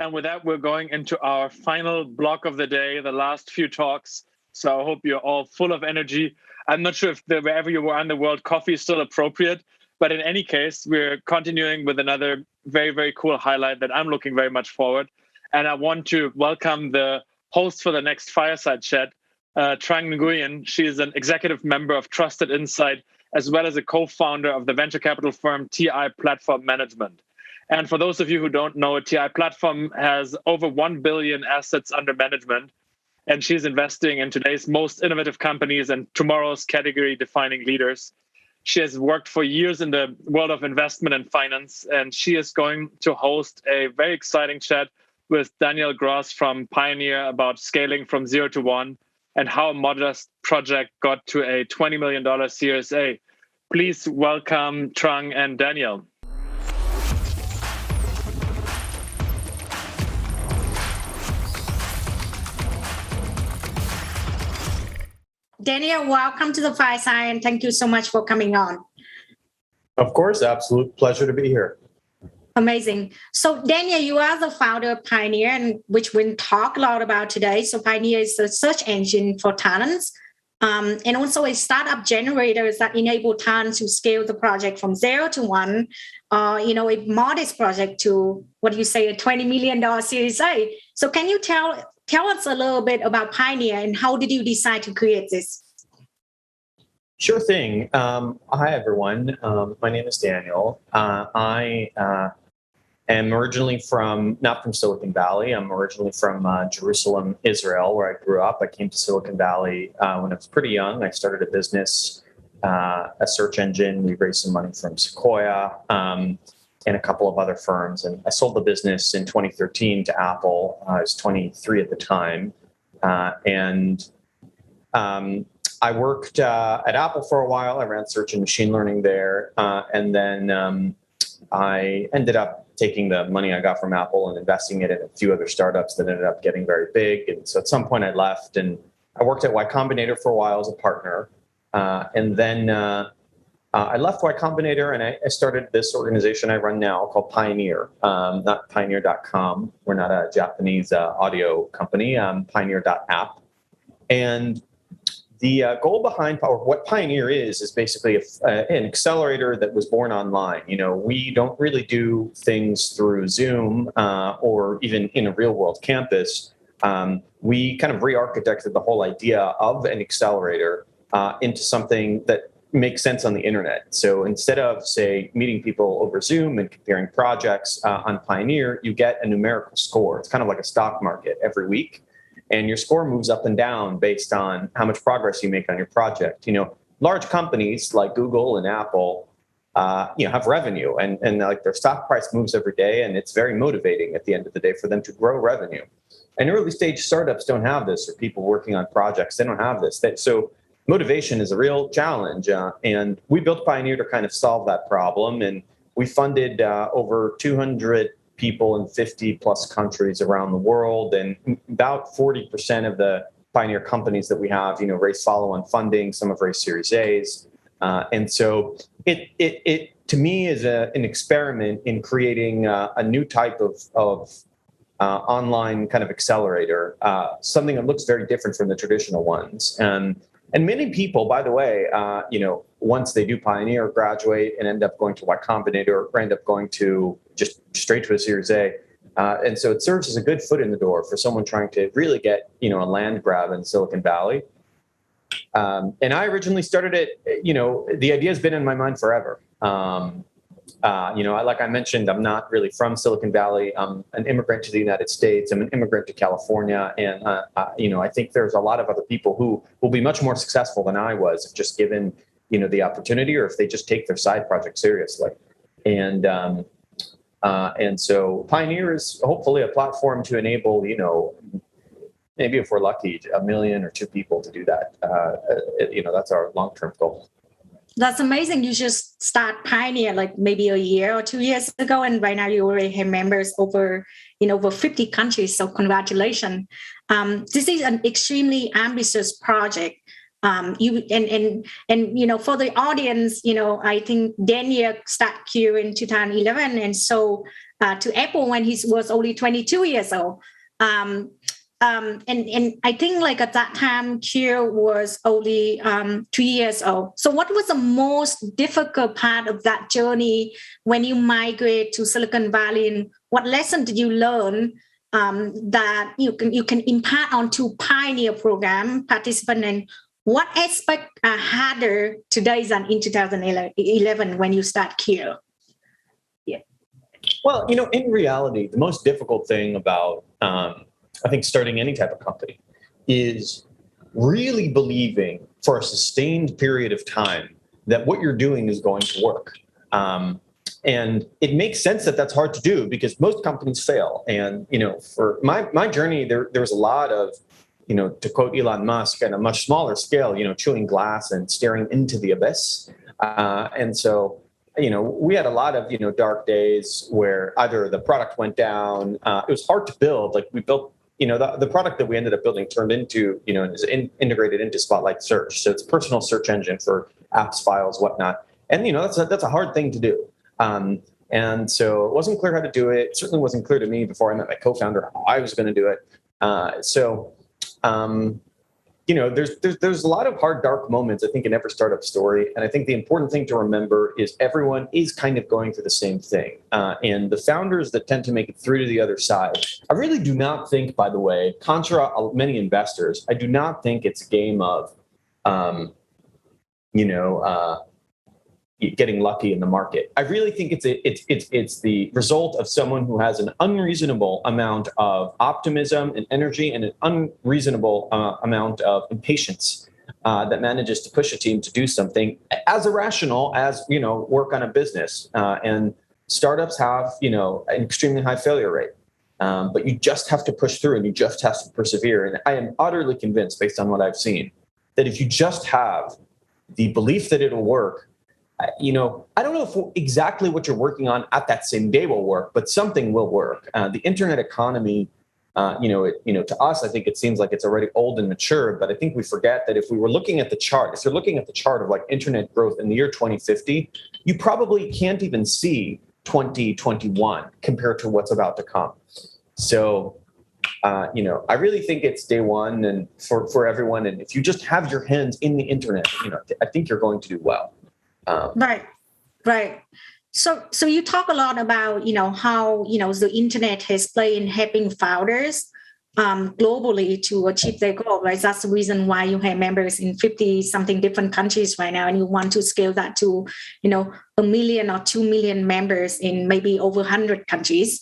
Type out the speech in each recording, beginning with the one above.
And with that, we're going into our final block of the day, the last few talks. So I hope you're all full of energy. I'm not sure if wherever you are in the world, coffee is still appropriate. But in any case, we're continuing with another very, very cool highlight that I'm looking very much forward. And I want to welcome the host for the next fireside chat, Trang Nguyen. She is an executive member of Trusted Insight, as well as a co-founder of the venture capital firm TI Platform Management. And for those of you who don't know, TI Platform has over 1 billion assets under management. And she's investing in today's most innovative companies and tomorrow's category-defining leaders. She has worked for years in the world of investment and finance, and she is going to host a very exciting chat with Daniel Gross from Pioneer about scaling from 0 to 1 and how a modest project got to a $20 million Series A. Please welcome Trang and Daniel. Daniel, welcome to the Fireside, and thank you so much for coming on. Of course, absolute pleasure to be here. Amazing. So, Daniel, you are the founder of Pioneer, and which we'll talk a lot about today. So, Pioneer is a search engine for talents, and also a startup generator that enable talents to scale the project from 0 to 1, a modest project to what you say, a $20 million Series A. So, can you tell us a little bit about Pioneer and how did you decide to create this? Sure thing. Hi, everyone. My name is Daniel. I am originally not from Silicon Valley. I'm originally from Jerusalem, Israel, where I grew up. I came to Silicon Valley when I was pretty young. I started a business, a search engine. We raised some money from Sequoia and a couple of other firms. And I sold the business in 2013 to Apple. I was 23 at the time. I worked at Apple for a while. I ran search and machine learning there. And then I ended up taking the money I got from Apple and investing it in a few other startups that ended up getting very big. And so at some point I left and I worked at Y Combinator for a while as a partner. And then I left Y Combinator and I started this organization I run now called Pioneer, not Pioneer.com. We're not a Japanese audio company, Pioneer.app. And the goal behind what Pioneer is basically an accelerator that was born online. We don't really do things through Zoom or even in a real world campus. We kind of re-architected the whole idea of an accelerator into something that makes sense on the internet. So instead of, say, meeting people over Zoom and comparing projects on Pioneer, you get a numerical score. It's kind of like a stock market every week. And your score moves up and down based on how much progress you make on your project. Large companies like Google and Apple, have revenue and like their stock price moves every day. And it's very motivating at the end of the day for them to grow revenue. And early stage startups don't have this, or people working on projects, they don't have this. So motivation is a real challenge. And we built Pioneer to kind of solve that problem. And we funded over 200 people in 50 plus countries around the world. And about 40% of the Pioneer companies that we have, raise follow-on funding. Some have raised Series A's. And so it to me is an experiment in creating a new type of online kind of accelerator, something that looks very different from the traditional ones. And many people, by the way, once they do Pioneer, graduate and end up going to Y Combinator or end up going to just straight to a Series A. And so it serves as a good foot in the door for someone trying to really get, a land grab in Silicon Valley. And I originally started it, the idea has been in my mind forever. Like I mentioned, I'm not really from Silicon Valley. I'm an immigrant to the United States. I'm an immigrant to California. And, I think there's a lot of other people who will be much more successful than I was if just given, the opportunity, or if they just take their side project seriously. And so Pioneer is hopefully a platform to enable, maybe if we're lucky, 1 million or 2 people to do that. That's our long-term goal. That's amazing. You just start Pioneer like maybe a year or 2 years ago, and right now you already have members over 50 countries. So congratulations. This is an extremely ambitious project. You and for the audience, I think Daniel started Q in 2011, and so to Apple when he was only 22 years old. And I think like at that time, Q was only 2 years old. So what was the most difficult part of that journey when you migrate to Silicon Valley, and what lesson did you learn that you can impart onto Pioneer program participant, and what aspect are harder today than in 2011 when you start Q? Yeah. Well, in reality, the most difficult thing about I think starting any type of company is really believing for a sustained period of time that what you're doing is going to work. And it makes sense that that's hard to do because most companies fail. And, for my journey, there was a lot of, to quote Elon Musk, at a much smaller scale, chewing glass and staring into the abyss. And so, we had a lot of, dark days where either the product went down, it was hard to build. Like we built, the product that we ended up building turned into, is integrated into Spotlight Search. So it's a personal search engine for apps, files, whatnot. And, that's a hard thing to do. And so it wasn't clear how to do it. It certainly wasn't clear to me before I met my co-founder how I was going to do it. There's a lot of hard, dark moments, I think, in every startup story. And I think the important thing to remember is everyone is kind of going through the same thing. And the founders that tend to make it through to the other side, I really do not think, by the way, contra many investors, I do not think it's a game of, getting lucky in the market. I really think it's the result of someone who has an unreasonable amount of optimism and energy and an unreasonable amount of impatience that manages to push a team to do something as irrational as work on a business. And startups have an extremely high failure rate, but you just have to push through and you just have to persevere. And I am utterly convinced, based on what I've seen, that if you just have the belief that it'll work. I don't know if exactly what you're working on at that same day will work, but something will work. The internet economy, to us, I think it seems like it's already old and mature, but I think we forget that if we were looking at the chart, if you're looking at the chart of like internet growth in the year 2050, you probably can't even see 2021 compared to what's about to come. So, I really think it's day one and for everyone. And if you just have your hands in the internet, I think you're going to do well. Right. So you talk a lot about, how, the internet has played in helping founders globally to achieve their goal, right? That's the reason why you have members in 50 something different countries right now, and you want to scale that to, 1 million or 2 million members in maybe over 100 countries.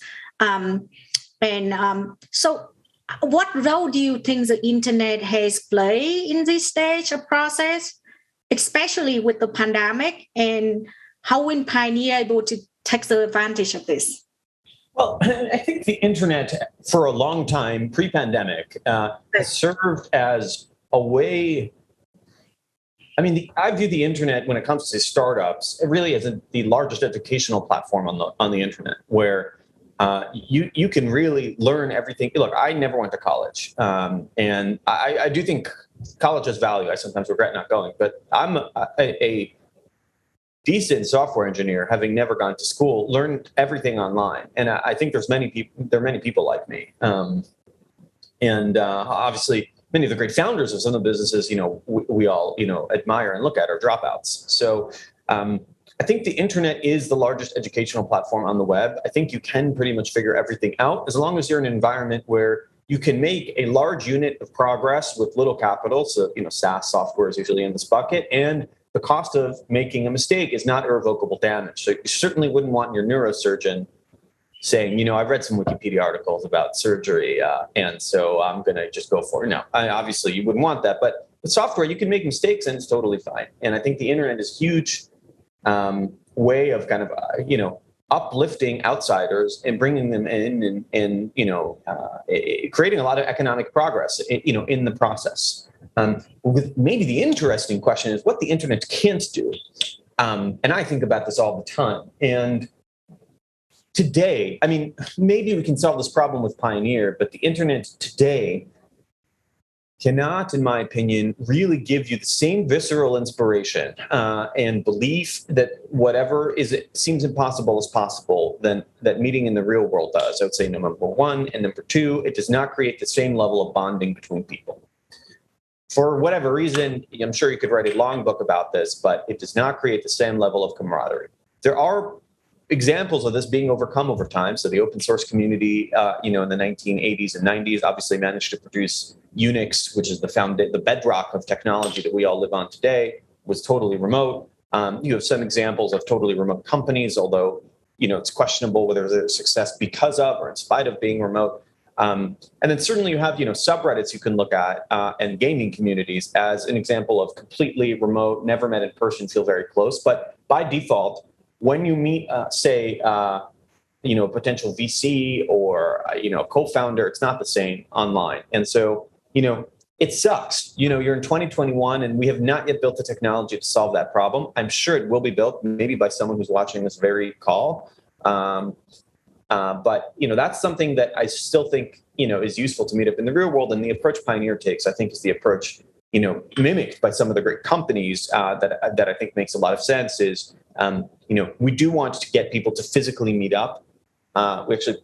So what role do you think the internet has played in this stage of process, especially with the pandemic, and how will Pioneer able to take the advantage of this? Well, I think the internet for a long time, pre-pandemic, has served as a way. I mean, I view the internet when it comes to startups, it really as the largest educational platform on the internet, where you can really learn everything. Look, I never went to college, and I do think college has value. I sometimes regret not going, but I'm a decent software engineer, having never gone to school, learned everything online. And I think there are many people like me. Obviously many of the great founders of some of the businesses, we all, admire and look at are dropouts. So I think the internet is the largest educational platform on the web. I think you can pretty much figure everything out as long as you're in an environment where you can make a large unit of progress with little capital. So, SaaS software is usually in this bucket. And the cost of making a mistake is not irrevocable damage. So you certainly wouldn't want your neurosurgeon saying, I've read some Wikipedia articles about surgery, and so I'm going to just go for it. No, obviously you wouldn't want that. But with software, you can make mistakes and it's totally fine. And I think the internet is a huge way of kind of, uplifting outsiders and bringing them in and creating a lot of economic progress, in the process. With maybe the interesting question is what the internet can't do. And I think about this all the time. And today, maybe we can solve this problem with Pioneer, but the internet today cannot, in my opinion, really give you the same visceral inspiration and belief that whatever seems impossible is possible than that meeting in the real world does. I would say number one. And number two, it does not create the same level of bonding between people. For whatever reason, I'm sure you could write a long book about this, but it does not create the same level of camaraderie. There are examples of this being overcome over time. So the open source community, in the 1980s and 90s, obviously managed to produce Unix, which is the bedrock of technology that we all live on today, was totally remote. You have some examples of totally remote companies, although it's questionable whether they're a success because of or in spite of being remote. And then certainly you have subreddits you can look at and gaming communities as an example of completely remote, never met in person, feel very close. But by default, when you meet, say, a potential VC or a co-founder, it's not the same online. And so, it sucks. You're in 2021 and we have not yet built the technology to solve that problem. I'm sure it will be built, maybe by someone who's watching this very call. But that's something that I still think is useful to meet up in the real world. And the approach Pioneer takes, I think, is the approach mimicked by some of the great companies that I think makes a lot of sense. Is we do want to get people to physically meet up. We actually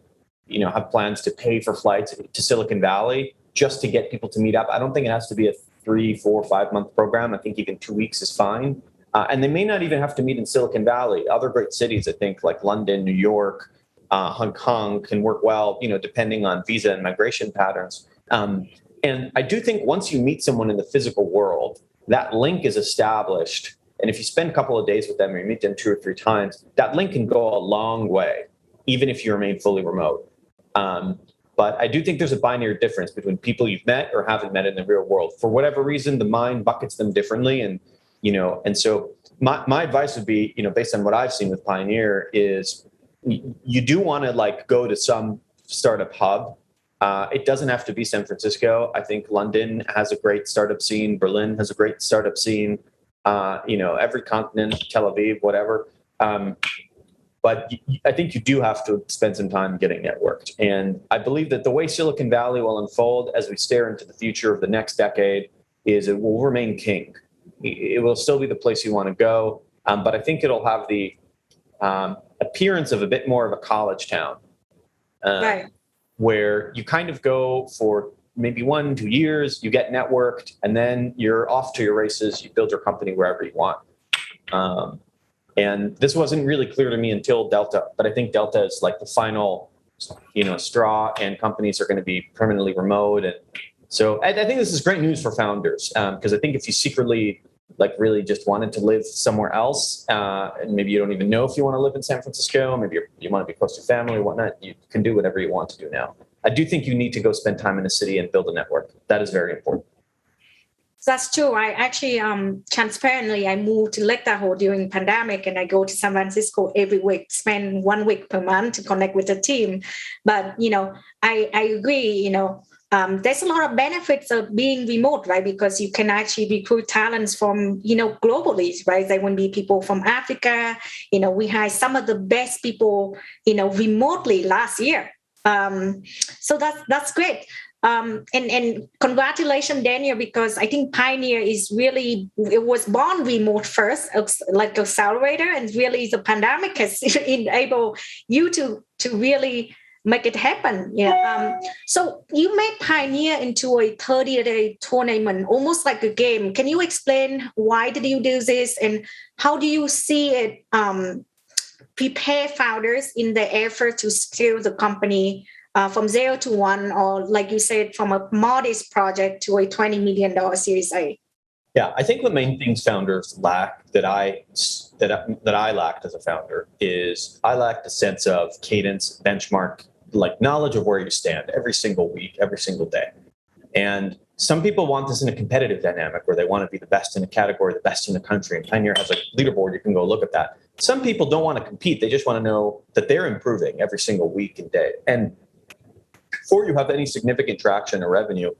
have plans to pay for flights to Silicon Valley just to get people to meet up. I don't think it has to be a 3, 4, 5 month program. I think even 2 weeks is fine. And they may not even have to meet in Silicon Valley. Other great cities, I think, like London, New York, Hong Kong can work well, depending on visa and migration patterns. And I do think once you meet someone in the physical world, that link is established. And if you spend a couple of days with them or you meet them 2 or 3 times, that link can go a long way, even if you remain fully remote. But I do think there's a binary difference between people you've met or haven't met in the real world. For whatever reason, the mind buckets them differently. And so my advice would be, based on what I've seen with Pioneer, is you do want to go to some startup hub. It doesn't have to be San Francisco. I think London has a great startup scene. Berlin has a great startup scene. Every continent, Tel Aviv, whatever. But I think you do have to spend some time getting networked. And I believe that the way Silicon Valley will unfold as we stare into the future of the next decade is it will remain king. It will still be the place you want to go. But I think it'll have the appearance of a bit more of a college town. Right. Where you kind of go for maybe 1, 2 years, you get networked, and then you're off to your races. You build your company wherever you want. And this wasn't really clear to me until Delta, but I think Delta is like the final, straw, and companies are going to be permanently remote. And so I think this is great news for founders, because I think if you secretly really just wanted to live somewhere else, and maybe you don't even know if you want to live in San Francisco, maybe you want to be close to family or whatnot, you can do whatever you want to do now. I do think you need to go spend time in a city and build a network. That is very important. That's true. I actually, transparently, I moved to Lake Tahoe during pandemic, and I go to San Francisco every week, spend 1 week per month to connect with the team. But, I agree, there's a lot of benefits of being remote, right? Because you can actually recruit talents from, globally, right? There will be people from Africa. We hired some of the best people, remotely last year. So that's great. And congratulations, Daniel, because I think Pioneer it was born remote first, like accelerator, and really the pandemic has enabled you to really make it happen. So you made Pioneer into a 30-day tournament, almost like a game. Can you explain why did you do this, and how do you see it prepare founders in the effort to scale the company from 0 to 1, or like you said, from a modest project to a $20 million Series A? Yeah, I think the main things founders lack that I lacked as a founder is I lacked a sense of cadence, benchmark, knowledge of where you stand every single week, every single day. And some people want this in a competitive dynamic where they want to be the best in a category, the best in the country. And Pioneer has a leaderboard. You can go look at that. Some people don't want to compete. They just want to know that they're improving every single week and day. And before you have any significant traction or revenue,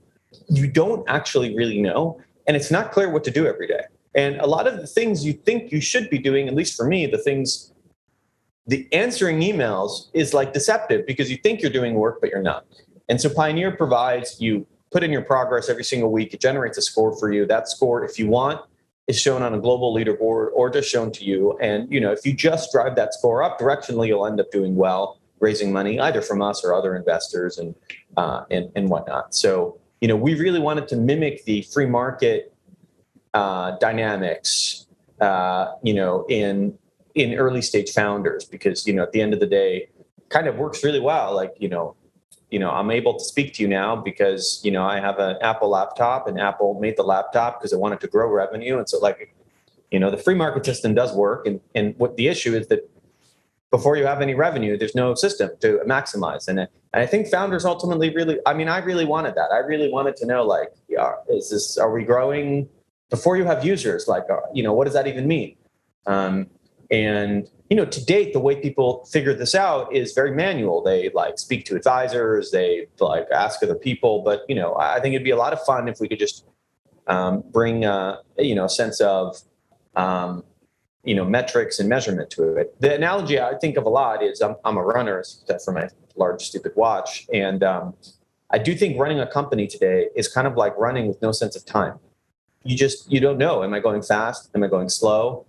you don't actually really know. And it's not clear what to do every day. And a lot of the things you think you should be doing, at least for me, the answering emails is deceptive because you think you're doing work, but you're not. And so Pioneer provides you put in your progress every single week. It generates a score for you. That score, if you want, is shown on a global leaderboard or just shown to you. And, if you just drive that score up directionally, you'll end up doing well, raising money either from us or other investors and whatnot. So, we really wanted to mimic the free market dynamics, in early stage founders, because, at the end of the day, kind of works really well. Like, I'm able to speak to you now because, I have an Apple laptop, and Apple made the laptop because it wanted to grow revenue. And so the free market system does work. And what the issue is that before you have any revenue, there's no system to maximize. And I think founders ultimately I really wanted that. I really wanted to know, are we growing before you have users? What does that even mean? And to date, the way people figure this out is very manual. They speak to advisors, they ask other people. But I think it'd be a lot of fun if we could just bring a sense of metrics and measurement to it. The analogy I think of a lot is I'm a runner, except for my large stupid watch, and I do think running a company today is kind of like running with no sense of time. You don't know. Am I going fast? Am I going slow?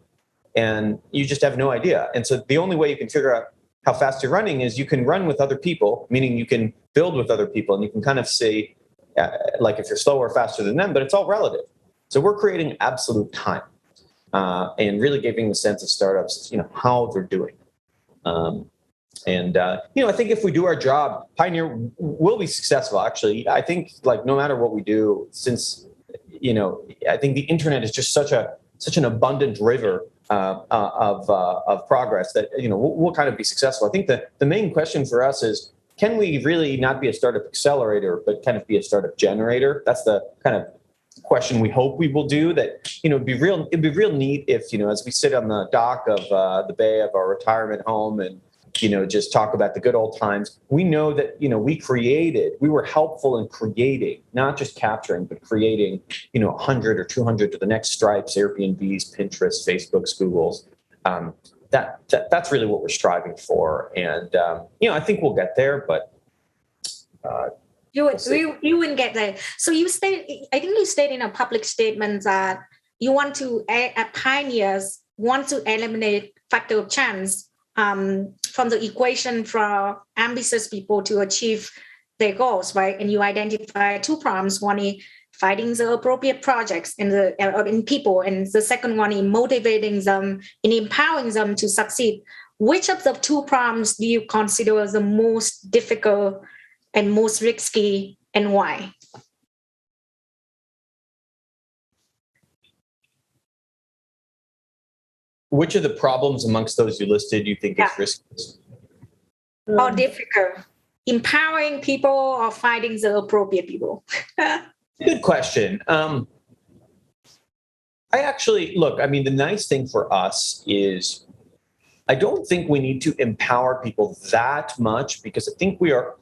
And you just have no idea. And so the only way you can figure out how fast you're running is you can run with other people, meaning you can build with other people, and you can kind of see if you're slower or faster than them, but it's all relative. So we're creating absolute time and really giving the sense of startups, how they're doing. I think if we do our job, Pioneer will be successful. Actually, I think no matter what we do, since, I think the internet is just such an abundant river of progress that we'll kind of be successful. I think the main question for us is, can we really not be a startup accelerator, but kind of be a startup generator? That's the kind of question we hope we will do. That it'd be real neat if as we sit on the dock of the bay of our retirement home and just talk about the good old times. We know that, we were helpful in creating, not just capturing, but creating, 100 or 200 to the next Stripes, Airbnbs, Pinterest, Facebooks, Googles. That's really what we're striving for. And, I think we'll get there, but. You wouldn't get there. So I think you stated in a public statement that you want to, pioneers want to eliminate factor of chance from the equation for ambitious people to achieve their goals, right? And you identify two problems. One is finding the appropriate projects in people, and the second one is motivating them and empowering them to succeed. Which of the two problems do you consider the most difficult and most risky, and why? Which of the problems amongst those you listed do you think is risky? Or difficult? Empowering people or finding the appropriate people? Good question. The nice thing for us is I don't think we need to empower people that much, because I think we are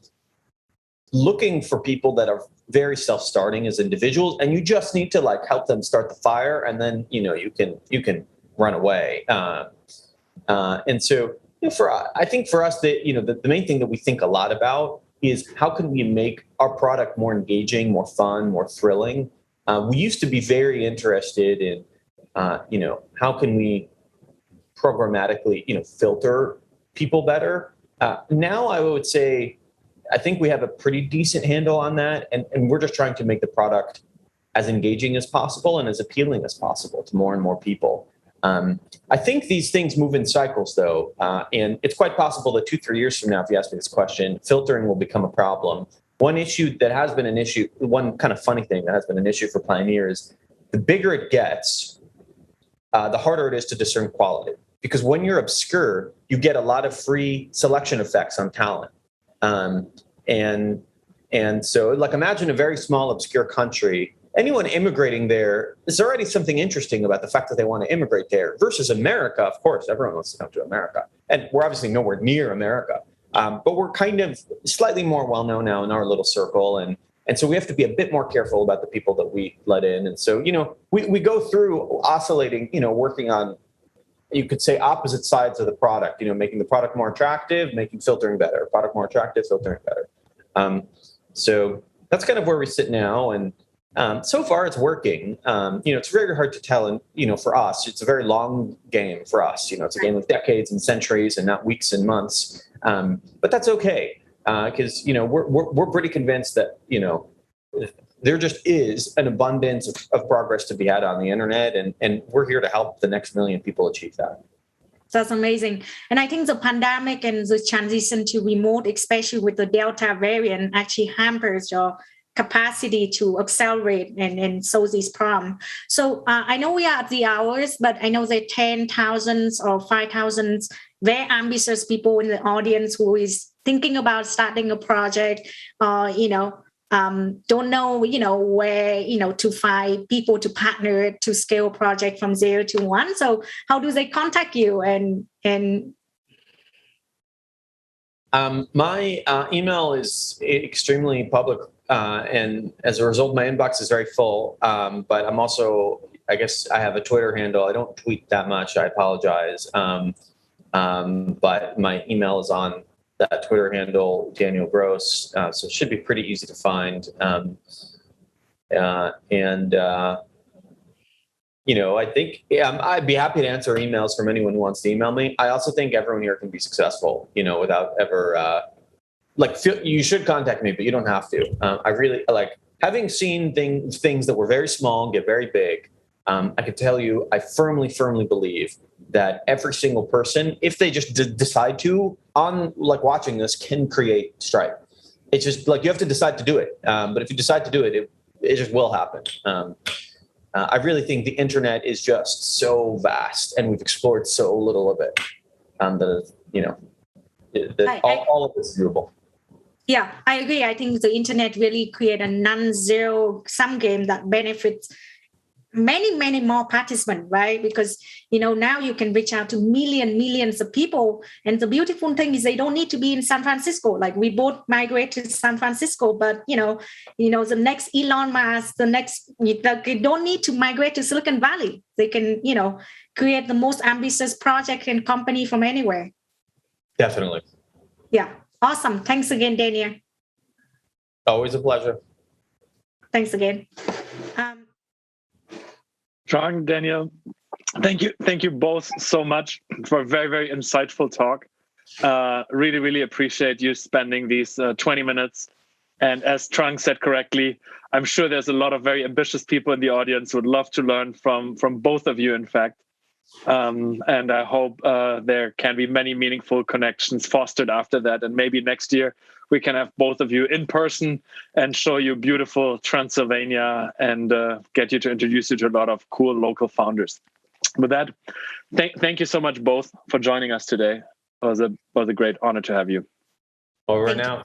looking for people that are very self-starting as individuals, and you just need to help them start the fire, and then you can run away. And so I think for us, the main thing that we think a lot about is how can we make our product more engaging, more fun, more thrilling. We used to be very interested in how can we programmatically filter people better. Now I would say I think we have a pretty decent handle on that, and we're just trying to make the product as engaging as possible and as appealing as possible to more and more people. I think these things move in cycles, though, and it's quite possible that 2-3 years from now, if you ask me this question, filtering will become a problem. One issue that has been an issue, one kind of funny thing that has been an issue for Pioneer is the bigger it gets, the harder it is to discern quality. Because when you're obscure, you get a lot of free selection effects on talent. And so imagine a very small, obscure country. Anyone immigrating there, there's already something interesting about the fact that they want to immigrate there versus America. Of course, everyone wants to come to America. And we're obviously nowhere near America. But we're kind of slightly more well-known now in our little circle. And so we have to be a bit more careful about the people that we let in. And so, we go through oscillating, working on, you could say, opposite sides of the product, making the product more attractive, making filtering better, product more attractive, filtering better. that's kind of where we sit now. And so far it's working. It's very hard to tell. And, for us, it's a very long game for us. It's a game of decades and centuries and not weeks and months. But that's okay. Because, we're pretty convinced that, there just is an abundance of progress to be had on the internet. And we're here to help the next million people achieve that. That's amazing. And I think the pandemic and the transition to remote, especially with the Delta variant, actually hampers your capacity to accelerate and solve this problem. So I know we are at the hours, but I know there are 10,000 or 5,000 very ambitious people in the audience who is thinking about starting a project, don't know, where, to find people to partner to scale a project from 0 to 1. So how do they contact you? My email is extremely public. And as a result, my inbox is very full. But I'm also, I guess I have a Twitter handle. I don't tweet that much. I apologize. But my email is on that Twitter handle, Daniel Gross. So it should be pretty easy to find. I think I'd be happy to answer emails from anyone who wants to email me. I also think everyone here can be successful, without ever you should contact me, but you don't have to. I really having seen things that were very small get very big. I can tell you, I firmly believe that every single person, if they just decide to, on watching this, can create Stripe. It's just you have to decide to do it. But if you decide to do it, it just will happen. I really think the internet is just so vast, and we've explored so little of it. All of this is doable. Yeah, I agree. I think the internet really create a non-zero sum game that benefits many more participants, right? Because now you can reach out to millions of people, and the beautiful thing is they don't need to be in San Francisco. We both migrate to San Francisco, but the next Elon Musk, they don't need to migrate to Silicon Valley. They can create the most ambitious project and company from anywhere. Definitely. Yeah, awesome. Thanks again, Daniel. Always a pleasure. Thanks again. Trang, Daniel, thank you both so much for a very, very insightful talk. Really appreciate you spending these 20 minutes. And as Trang said correctly, I'm sure there's a lot of very ambitious people in the audience who would love to learn from both of you, in fact. And I hope there can be many meaningful connections fostered after that. And maybe next year we can have both of you in person and show you beautiful Transylvania and get you to introduce you to a lot of cool local founders. With that, thank you so much both for joining us today. It was a great honor to have you. Over now.